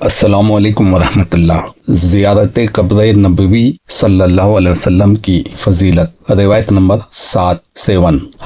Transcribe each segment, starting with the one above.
अस्सलामु अलैकुम वरहमतुल्लाह। ज़ियारत क़ब्र नबवी सल्लल्लाहु अलैहि वसल्लम की फजीलत। रिवायत नंबर 7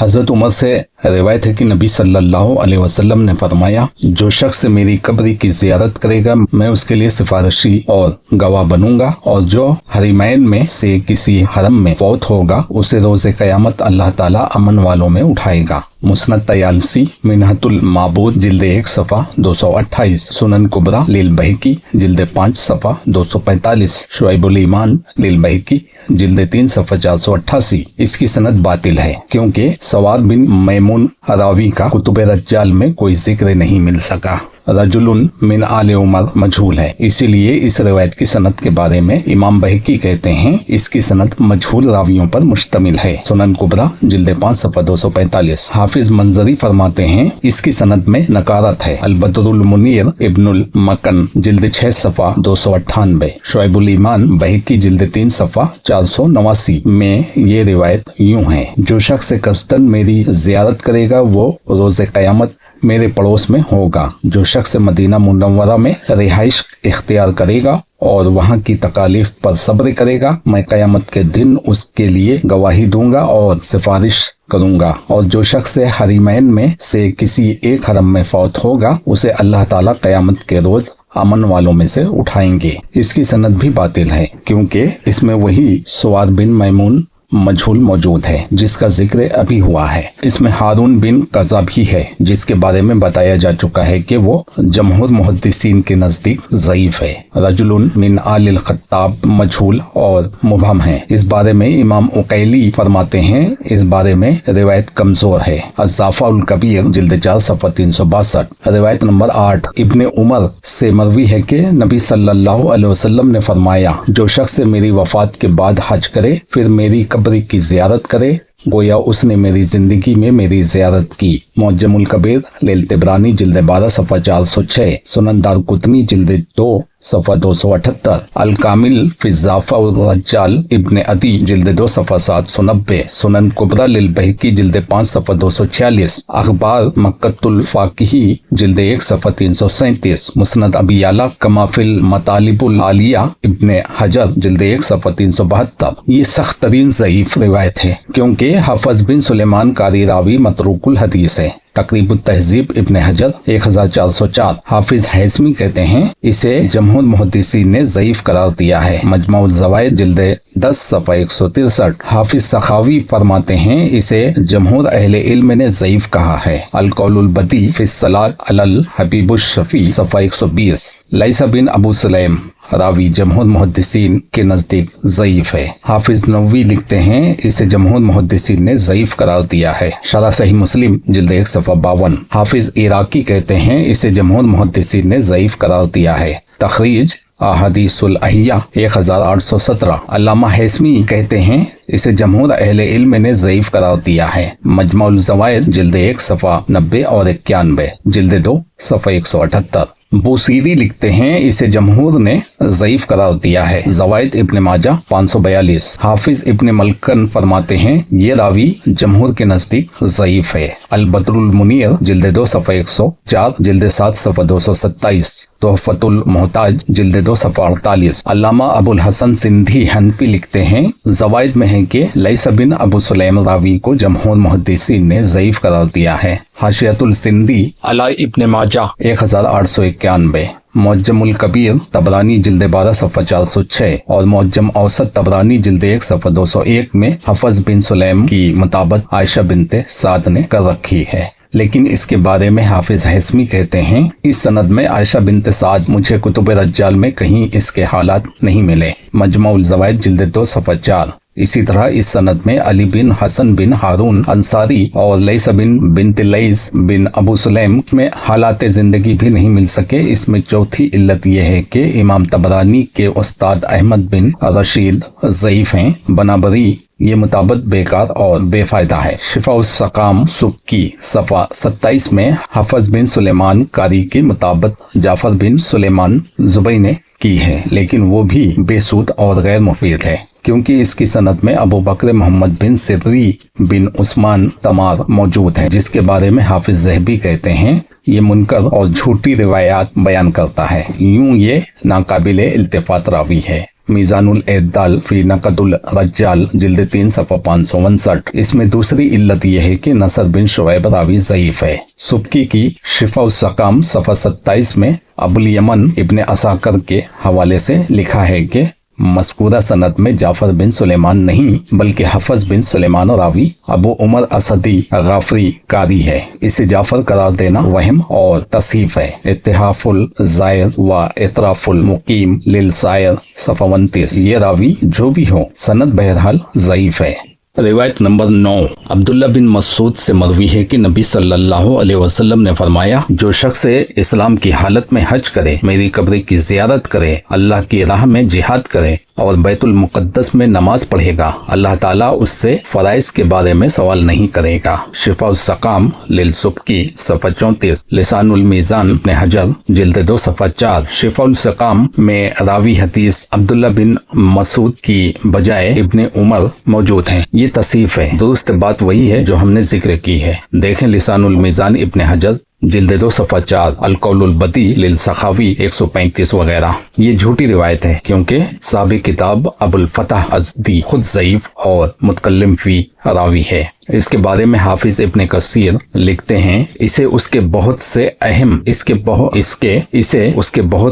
हज़रत उमर से रिवायत है कि नबी सल्लल्लाहु अलैहि वसल्लम ने फरमाया, जो शख्स मेरी कब्र की ज़ियारत करेगा मैं उसके लिए सिफारिशी और गवाह बनूंगा, और जो हरीमैन में से किसी हरम में फौत होगा उसे रोज़े क़यामत अल्लाह ताला अमन वालों में उठाएगा। मुस्नद तयालसी, मिन्हतुल माबूद जिल्द 1 सफ़ा 228, सुनन कुबरा लिल बहकी जिल्द 5 सफ़ा 245, शुआइबुल ईमान लिल बहकी जिल्द 3 सफ़ा 488। इसकी सनद बातिल है क्योंकि सवाद बिन मैमून रावी का कुतुब रज्जाल में कोई जिक्र नहीं मिल सका। रजुलुन मिन आले उमर मजहूल है, इसीलिए इस रिवायत की सनद के बारे में इमाम बहकी कहते हैं इसकी सनद मजहूल रावियों पर मुश्तमिल है। सुनन कुबरा जिल्द 5 सफ़ा 245। हाफिज मंजरी फरमाते हैं इसकी सनद में नकारत है। अल-बदरुल मुनीर इब्नुल मकन जिल्द 6 सफ़ा 298, शुआइबुल ईमान बहकी जिल्द 3 सफ़ा 489 में ये रिवायत यूं है, जो शख्स कसदन मेरी जियारत करेगा वो रोज़े क़यामत मेरे पड़ोस में होगा। जो शख्स मदीना मुनव्वरा में रिहाइश इख्तियार करेगा और वहाँ की तकालीफ पर सब्र करेगा, मैं क़यामत के दिन उसके लिए गवाही दूंगा और सिफारिश करूंगा। और जो शख्स हरीमैन में से किसी एक हरम में फौत होगा उसे अल्लाह ताला क़यामत के रोज अमन वालों में से उठाएंगे। इसकी सनद भी बातिल है क्योंकि इसमें वही सुवाद बिन मैमून मजहूल मौजूद है जिसका जिक्र अभी हुआ है। इसमें हारून बिन कज़ा भी है जिसके बारे में बताया जा चुका है कि वो जमहूर मुहद्दिसीन के नजदीक ज़ईफ है। रजुलुन मिन आलिल खत्ताब मजहूल और मुबहम है। इस बारे में इमाम उकैली फरमाते हैं इस बारे में रिवायत कमजोर है। अज़्ज़ाफ़ाउल कबीर जिल्द 4 सफ़ा 362। रिवायत नंबर 8 इब्ने उमर से मरवी है कि नबी सल्लल्लाहु अलैहि वसल्लम ने फरमाया, जो शख्स मेरी वफात के बाद हज करे फिर मेरी कब्र की जियारत करे गोया उसने मेरी जिंदगी में मेरी जियारत की। मुअज्जमुल कबीर लिल तिबरानी जिल्द 12 सफ़ा 406, सुनन दारकुतनी जिल्द 2 सफ़ा 278, अल कामिल फी ज़ाफ़ा रज्जाल इब्ने अदी जिल्द 2 सफ़ा 790, सुनन कुबरा लिल बहकी जिल्द 5 सफ़ा 246, अखबार मक्कतुल फाकिही जिल्द 1 सफ़ा 337, मुस्नद अबी याला कमाफिल मतालिबुल आलिया इब्ने हजर जिल्द 1 सफ़ा 372। ये सख्त तरीन ज़ईफ रिवायत है क्योंकि हफ़ज़ बिन सुलेमान कारी रावी मतरूकुल हदीस है। तक़रीबुत तहज़ीब इब्ने हजर 1404। हाफिज हैसमी कहते हैं इसे जमहूर मुहद्दिसीन ने ज़ईफ करार दिया है। मजमुअ ज़वाइद जिल्द 10 सफ़ा 163। हाफिज सखावी फरमाते हैं इसे जमहूर अहले इल्म ने ज़ईफ कहा है। अल कौलुल बदी फ़ी सलात अलल हबीबुश शफ़ी सफ़ा 120। लैसा बिन अबू सुलैम रावी जमहूर मुहद्दिसीन के नज़दीक ज़ईफ है। हाफिज नववी लिखते हैं इसे जमहूर मुहद्दिसीन ने ज़ईफ करार दिया है। शरह सही मुस्लिम जिल्द 1 सफ़ा 52। हाफिज इराकी कहते हैं इसे जमहूर मुहद्दिसीन ने ज़ईफ करार दिया है। तखरीज अहादीसुल अहिया 1817। अल्लामा हैसमी कहते हैं इसे जमहूर अहले इल्म ने ज़ईफ करार दिया है। मजमुअल ज़वाइद जिल्द 1 सफ़ा 90 और 91, जिल्द 2 सफ़ा 178। बूसीरी लिखते हैं इसे जमहूर ने ज़ईफ करार दिया है। ज़वाइद इब्ने माजा 542। हाफिज इब्ने मलकन फरमाते हैं ये रावी जमहूर के नज़दीक ज़ईफ है। अल बदरुल मुनीर जिल्द 2 सफ़ा 104, जिल्द 7 सफ़ा 227, तोहफ़तुल मोहताज जिल्द 2 सफ़ा 48। अल्लामा अबुल हसन सिंधी हनफी लिखते हैं ज़वाइद में है कि लैसा बिन अबू सुलैम रावी को जमहूर मुहद्दिसीन ने ज़ईफ करार दिया है। हाशियतुल सिंधी अला इब्ने माजा 1891। मुअज्जमुल कबीर तबरानी जिल्द 12 सफ़ा 406 और मुअज्जम औसत तबरानी जिल्द 1 सफ़ा 201 में हफ़ज़ बिन सुलैम की मुताबत आयशा बिनते साद ने कर रखी है। लेकिन इसके बारे में हाफिज हैसमी कहते हैं इस सनद में आयशा बिनते साद मुझे कुतुब रज्जाल में कहीं इसके हालात नहीं मिले। मजमुअल ज़वाइद जिल्द 2 सफ़ा 4। इसी तरह इस सनद में अली बिन हसन बिन हारून अंसारी और लैसा बिन बिनत लैस बिन अबू सुलैम में हालात ज़िंदगी भी नहीं मिल सके। इसमें चौथी इल्लत यह है कि इमाम तबरानी के उस्ताद अहमद बिन रशीद ज़ईफ हैं। बनाबरी ये मुताबत बेकार और बेफायदा है। शिफाउस सकाम सुक्की सफ़ा 27 में हफ़ज़ बिन सुलेमान कारी की मुताबत जाफर बिन सुलेमान जुबई ने की है, लेकिन वो भी बेसूद और गैर मुफीद है क्योंकि इसकी सनद में अबू बकर मोहम्मद बिन सिबरी बिन उस्मान तमार मौजूद है जिसके बारे में हाफिज ज़हबी कहते हैं ये मुनकर और झूठी रिवायात बयान करता है। यूं ये नाकाबिले इल्तिफात रावी है। मीज़ानुल एतदाल फी नक़दुल रज्जाल जिल्द 3 सफ़ा 559। इसमें दूसरी इल्लत यह है कि नसर बिन शुऐब रावी ज़ईफ़ है। सुब्की की शिफा उस सकाम सफ़ा 27 में अबुल यमन इब्ने असाकर के हवाले से लिखा है कि मज़कूरा सनद में जाफर बिन सुलेमान नहीं बल्कि हफ़ज़ बिन सुलेमान रावी अबू उमर असदी गाफरी कारी है। इसे जाफर करार देना वहम और तस्हीफ है। इत्तिहाफुल ज़ायर व इतराफुल मुकीम लिल सायर सफ़ा 29। ये रावी जो भी हो सनद बहरहाल ज़ईफ़ है। रिवायत नंबर 9 अब्दुल्ला बिन मसूद से मरवी है कि नबी सल्लल्लाहु अलैहि वसल्लम ने फरमाया, जो शख्स इस्लाम की हालत में हज करे, मेरी कब्र की ज़ियारत करे, अल्लाह की राह में जिहाद करे और बैतुल मुक़द्दस में नमाज पढ़ेगा, अल्लाह ताला उससे फ़राइज़ के बारे में सवाल नहीं करेगा। शिफा उस सकाम लिल सुब्की सफ़ा 34। लिसानुल मीज़ान इब्ने हजर जिल्द 2 सफ़ा 4। शिफा उल सकाम में रावी हदीस अब्दुल्ला बिन मसूद की बजाय इब्ने उमर मौजूद हैं। ये तसीफ है। दुरुस्त बात वही है जो हमने जिक्र की है। देखें लिसानुल मीज़ान इब्ने हजर जिल्द 2 सफ़ा 4, अल-कौलुल बदी लिल सखावी 135 वगैरह। ये झूठी रिवायत है क्योंकि साहब किताब अबुल फतह अज़दी खुद ज़ईफ़ और मुतकल्लिम फी रावी है। इसके बारे में हाफिज इब्ने कसीर लिखते हैं, इसे उसके बहुत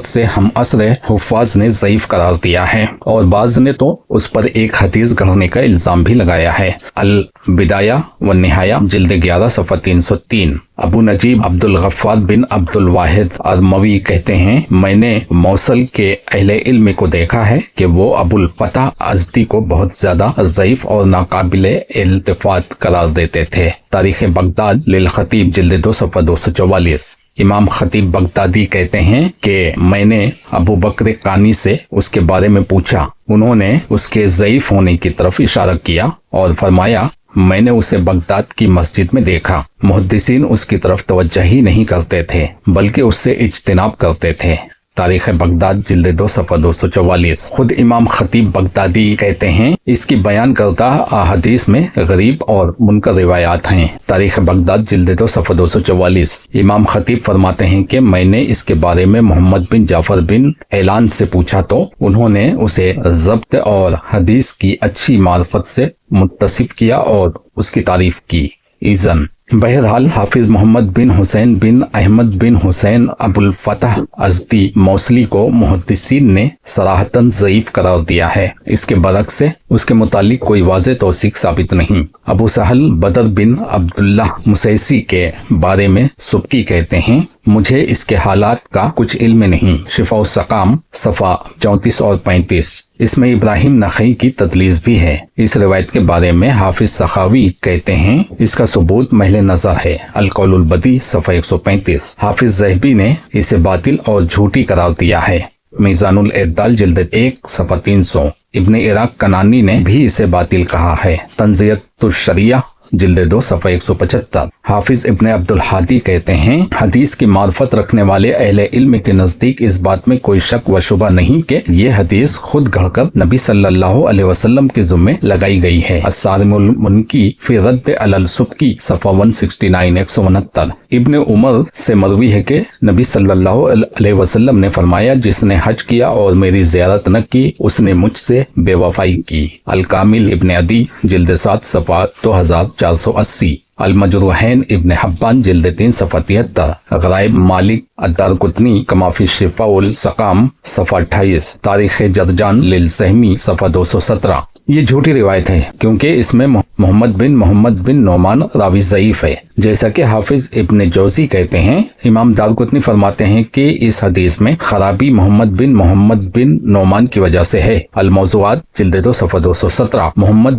से हम असर हुफ़ाज़ ने ज़ईफ़ करार दिया है और बाज़ ने तो उस पर एक हदीस गढ़ने का इल्ज़ाम भी लगाया है। अल बिदाया व निहाया जिल्द 11 सफ़ा 303। अबू नजीब अब्दुल गफ्फार बिन अब्दुल वाहिद अरमवी कहते हैं, मैंने मौसल के अहले इल्म को देखा है कि वो अबुल फतह अज़दी को बहुत ज्यादा ज़ईफ़ और नाकाबिले इल्तिफ़ात करार देते थे। तारीख़ बगदाद लिल खतीब जिल्द 2 सफ़ा 244। इमाम खतीब बगदादी कहते हैं कि मैंने अबू बकर कानी से उसके बारे में पूछा। उन्होंने उसके ज़ईफ़ होने की तरफ इशारा किया और फरमाया, मैंने उसे बगदाद की मस्जिद में देखा। मुहद्दिसीन उसकी तरफ तवज्जो ही नहीं करते थे बल्कि उससे इज्तिनाब करते थे। तारीख़ बगदाद जिल्द 2 सफ़ा 244। खुद इमाम खतीब बगदादी कहते हैं, इसकी बयान करता अहादीस में गरीब और मुनकर रिवायात हैं। तारीख़ बगदाद जिल्द 2 सफ़ा 244। इमाम खतीब फरमाते हैं कि मैंने इसके बारे में मोहम्मद बिन जाफर बिन ऐलान से पूछा तो उन्होंने उसे ज़ब्त और हदीस की अच्छी मार्फत से मुत्तसिफ किया और उसकी तारीफ की। इज़न बहरहाल हाफिज मोहम्मद बिन हुसैन बिन अहमद बिन हुसैन अबुल फतह अज़दी मौसली को मुहद्दिसीन ने सराहतन ज़ईफ़ करार दिया है। इसके बरक्स से उसके मुतालिक कोई वाज़ेह तौसीक साबित नहीं। अबू सहल बदर बिन अब्दुल्ला मुसैसी के बारे में सुब्की कहते हैं, मुझे इसके हालात का कुछ इल्म नहीं। शिफा उस सकाम सफ़ा 34 और 35। इसमें इब्राहिम नखई की तदलीस भी है। इस रिवायत के बारे में हाफिज सखावी कहते हैं, इसका सबूत महल नजर है। अल-कौलुल बदी सफ़ा 135। हाफिज ज़हबी ने इसे बातिल और झूठी करार दिया है। मीज़ानुल एतदाल जिल्द 1 सफ़ा 300। इब्ने इराक कनानी ने भी इसे बातिल कहा है। तंज़ियतुश शरिया जिल्द 2 सफ़ा 175। हाफिज इब्ने अब्दुल हादी कहते हैं, हदीस की मार्फत रखने वाले अहले इल्म के नज़दीक इस बात में कोई शक व शुबा नहीं कि ये हदीस खुद गढ़कर नबी सल्लल्लाहु अलैहि वसल्लम के ज़िम्मे लगाई गई है। अस्सारिमुल मुनकी फी रद्द अलल सुब्की सफ़ा 169 169। इब्ने उमर से मरवी है कि नबी सल्लल्लाहु अलैहि वसल्लम ने फरमाया, जिसने हज किया और मेरी ज़ियारत न की उसने मुझसे बेवफाई की। अल कामिल इब्ने अदी जिल्द 7 सफ़ा 2480। अल मजरूहैन इब्ने हब्बान जिल्द 3 सफ़ा 73। गराइब मालिक अद्दारकुतनी कमाफी शिफा उल सकाम सफ़ा 28। तारीख़ जदजान लिल सहमी सफ़ा 217। ये झूठी रिवायत है क्योंकि इसमें मोहम्मद बिन नोमान रावी ज़ईफ़ है। जैसा कि हाफिज इब्ने जौज़ी कहते हैं, इमाम दारकुतनी फरमाते हैं कि इस हदीस में खराबी मोहम्मद बिन नोमान की वजह से है। अल मौज़ूआत जिल्द 2 सफ़ा 217। मोहम्मद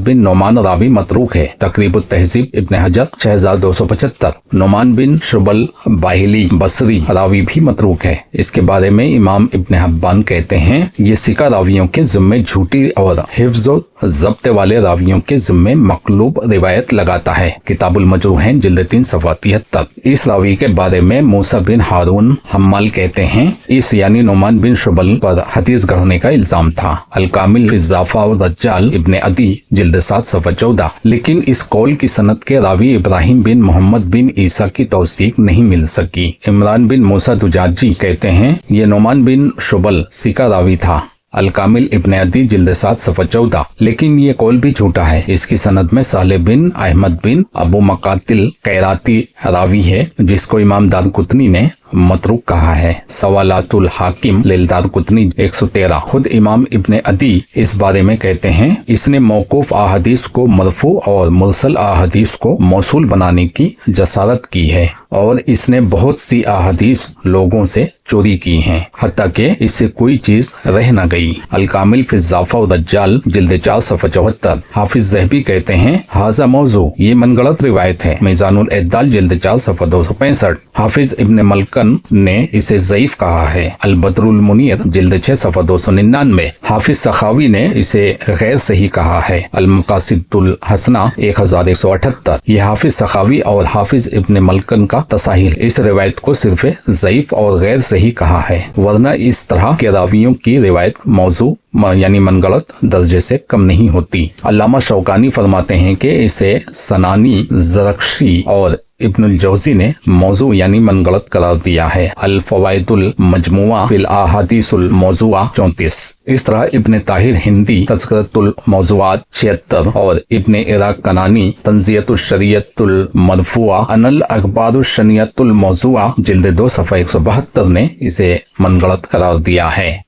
बिन नोमान रावी मतरूक है। तक़रीबुत तहज़ीब इब्ने हजर 6275। नोमान बिन शुबल बाहिली बसरी रावी भी मतरूक है। इसके बारे में इमाम इब्ने हब्बान कहते हैं, ये सिका रावियों के ज़िम्मे झूठी और हिफ्ज़ और ज़ब्त वाले रावियों के ज़िम्मे मकलूब रिवायत लगाता है। किताबुल मजरूहीन जिल्द 3 सफ़ा 73। इस रावी के बारे में मूसा बिन हारून हम्माल कहते हैं, इस यानी नुमान बिन शुबल पर हदीस गढ़ने का इल्जाम था। अल कामिल फी ज़ाफ़ा और रज्जाल इब्ने अदी जिल्द 7 सफ़ा 14। लेकिन इस कौल की सनद के रावी इब्राहिम बिन मोहम्मद बिन ईसा की तौसीक नहीं मिल सकी। इमरान बिन मूसा दुजाजी कहते हैं, ये नुमान बिन शुबल सीका रावी था। अल कामिल इब्ने अदी जिल्द 7 सफ़ा 14। लेकिन ये कौल भी झूठा है। इसकी सनद में साले बिन अहमद बिन अबू मकातिल कैराती रावी है, जिसको इमाम दारकुतनी ने मतरूक कहा है। सवालातुल हाकिम लिल दारकुतनी 113। खुद इमाम इब्ने अदी इस बारे में कहते हैं, इसने मौकूफ अहादीस को मरफू और मुरसल अहादीस को मौसूल बनाने की जसारत की है और इसने बहुत सी अहादीस लोगों से चोरी की हैं, हत्ता कि इससे कोई चीज रह न गई। अल कामिल फी ज़ाफ़ा और रज्जाल जिल्द 4 सफ़ा 74। हाफिज ज़हबी कहते हैं, हाजा मौजू, ये मनगढ़ंत रिवायत है। मीज़ानुल एतदाल जिल्द 4 सफ़ा 265। हाफिज इब्ने मलकन ने इसे ज़ईफ कहा है। अल बदरुल मुनीर जिल्द 6 सफ़ा 299। हाफिज सखावी ने इसे गैर सही कहा है। अल मकासिदुल हसना 1178। ये हाफिज सखावी और हाफिज इब्ने मलकन का तसाहिल इस रिवायत को सिर्फ ज़ईफ और गैर सही कहा है, वरना इस तरह के रावियों की रिवायत मौजू यानी मनगढ़ंत दर्जे से कम नहीं होती। अल्लामा शौकानी फरमाते हैं कि इसे सनानी, ज़रख्शी और इब्नुल जौज़ी ने मौजू यानी मनगढ़ंत करार दिया है। अल फवाइदुल मजमुआ फिल अहादीसुल मौजुआ 34। इस तरह इब्ने ताहिर हिंदी तज़किरतुल मौजुआत 76 और इब्ने इराक कनानी तंज़ियतुल शरीयतुल मरफुआ अनल अखबारुश शनियतुल मौजुआ जिल्द 2 सफ़ा 172 ने इसे मनगढ़ंत करार दिया है।